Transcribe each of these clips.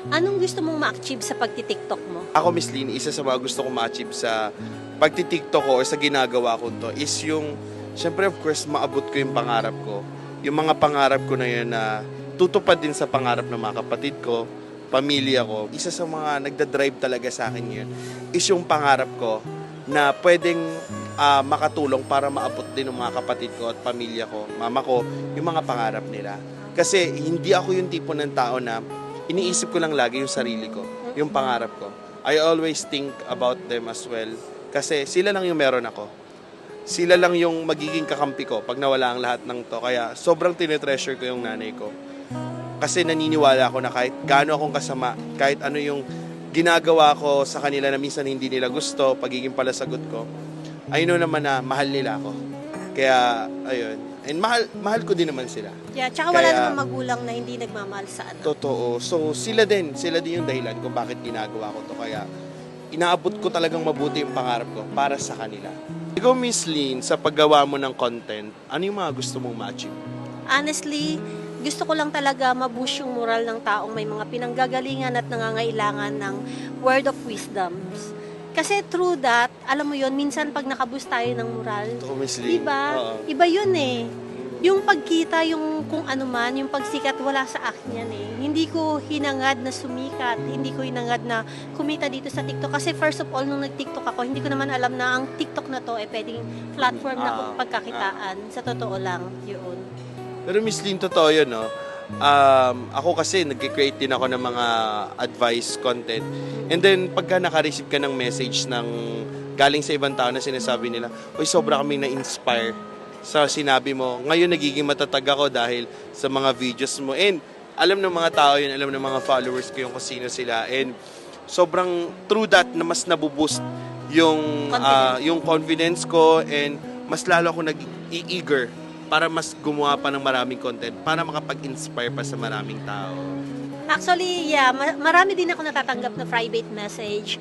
Anong gusto mong ma-achieve sa pagti-TikTok mo? Ako, Miss Lynn, isa sa mga gusto ko ma-achieve sa pagti-TikTok ko or sa ginagawa ko to is yung, syempre of course, maabot ko yung pangarap ko. Yung mga pangarap ko na yun na tutupad din sa pangarap ng mga kapatid ko, pamilya ko. Isa sa mga nagdadrive talaga sa akin yun is yung pangarap ko na pwedeng makatulong para maabot din ng mga kapatid ko at pamilya ko, mama ko, yung mga pangarap nila. Kasi hindi ako yung tipo ng tao na iniisip ko lang lagi yung sarili ko, yung pangarap ko. I always think about them as well. Kasi sila lang yung meron ako. Sila lang yung magiging kakampi ko pag nawala ang lahat ng to. Kaya sobrang tinetreasure ko yung nanay ko. Kasi naniniwala ako na kahit gaano akong kasama, kahit ano yung ginagawa ko sa kanila na minsan hindi nila gusto, pagiging palasagot ko, I know naman na mahal nila ako. Kaya, ayun. And mahal ko din naman sila. Yeah, tsaka wala namang magulang na hindi nagmamahal sa anak. Totoo. So, sila din yung dahilan kung bakit ginagawa ko to. Kaya, inaabot ko talagang mabuti yung pangarap ko para sa kanila. Ikaw, Miss Lynn, sa paggawa mo ng content, ano yung mga gusto mong ma-achieve? Honestly, gusto ko lang talaga ma-boost yung moral ng taong may mga pinanggagalingan at nangangailangan ng word of wisdoms. Kasi through that, alam mo yon, minsan pag nakaboost tayo ng moral, Totoo, Miss Lynn. diba? Iba yun eh. Yung pagkita, yung kung ano man, yung pagsikat, wala sa akin yan eh. Hindi ko hinangad na sumikat, hindi ko hinangad na kumita dito sa TikTok. Kasi first of all, nung nag-TikTok ako, hindi ko naman alam na ang TikTok na to ay pwedeng platform na pagkakitaan. Sa totoo lang, yun. Pero Miss Lynn, totoo yun, no? Ako kasi nag-create din ako ng mga advice content. And then, pagka naka-receive ka ng message ng galing sa ibang tao na sinasabi nila, uy, sobra kaming na-inspire sa sinabi mo. Ngayon, nagiging matatag ako dahil sa mga videos mo. And alam ng mga tao yun, alam ng mga followers ko yung kung sino sila. And sobrang true that na mas nabuboost yung confidence ko and mas lalo ako nag-eager para mas gumawa pa ng maraming content para makapag-inspire pa sa maraming tao. Actually, yeah, marami din ako natatanggap na private message.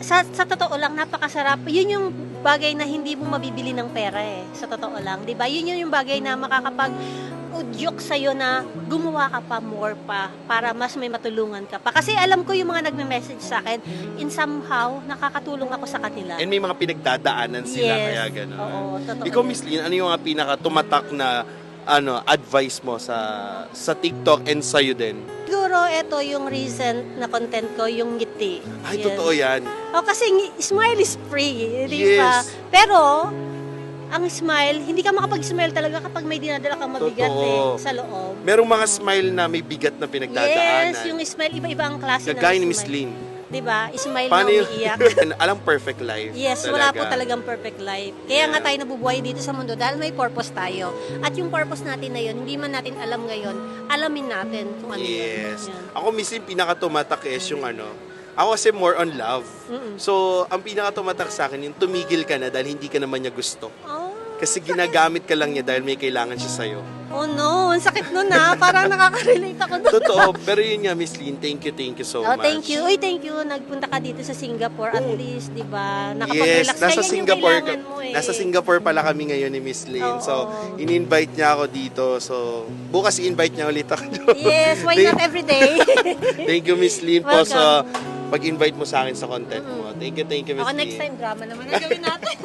Sa totoo lang, napakasarap. Yun yung bagay na hindi mo mabibili ng pera eh. Sa totoo lang, di ba? Yun yung bagay na makakapag-udyok sa'yo na gumawa ka pa more pa para mas may matulungan ka pa. Kasi alam ko yung mga nagme-message sa akin, in somehow, nakakatulong ako sa kanila. And may mga pinagdadaanan sila, Yes. kaya gano'n. Oo, totoo. Ikaw, Miss Lynn, ano yung mga pinaka-tumatak na advice mo sa TikTok and sa'yo din? Siguro, ito yung recent na content ko, yung ngiti. Ay, Yes. totoo yan. Kasi smile is free, di ba? Yes. Pero, ang smile, hindi ka makapag-smile talaga kapag may dinadala kang mabigat Totoo. sa loob. Merong mga smile na may bigat na pinagdadaanan. Yes, yung smile, iba-iba ang klase Kagaya ni ng Miss smile. Lynn. Di ba? Smile Paano na yung, umiiyak. alam, perfect life. Yes, talaga. wala po talagang perfect life. Kaya nga Yeah. tayo nabubuhay dito sa mundo dahil may purpose tayo. At yung purpose natin na yun, hindi man natin alam ngayon, alamin natin kung ano Yes. yun. Yan. Ako, Miss Lynn, pinakatumatak is yung ako kasi more on love. So, ang pinakatumatak sa akin, yung tumigil ka na dahil hindi ka naman niya gusto. Oh, Kasi ginagamit ka lang niya dahil may kailangan siya sa'yo. oh no, ang sakit nun parang nakaka-relate ako doon. Totoo, pero yun nga, Miss Lynn, thank you so Oh, much. thank you. Uy, thank you. Nagpunta ka dito sa Singapore at least, 'di ba? Yes, Nakapag-relax ka. nasa Yan yung Singapore kailangan mo eh. Nasa Singapore pala kami ngayon ni Miss Lynn. Oo. So, in-invite niya ako dito. So, bukas i-invite niya ulit ako. Yes, why not every day? Thank you, Miss Lynn, po Welcome. sa pag-invite mo sa akin sa content mo. Thank you, Miss Ako Lynn. next time drama naman ang gawin natin.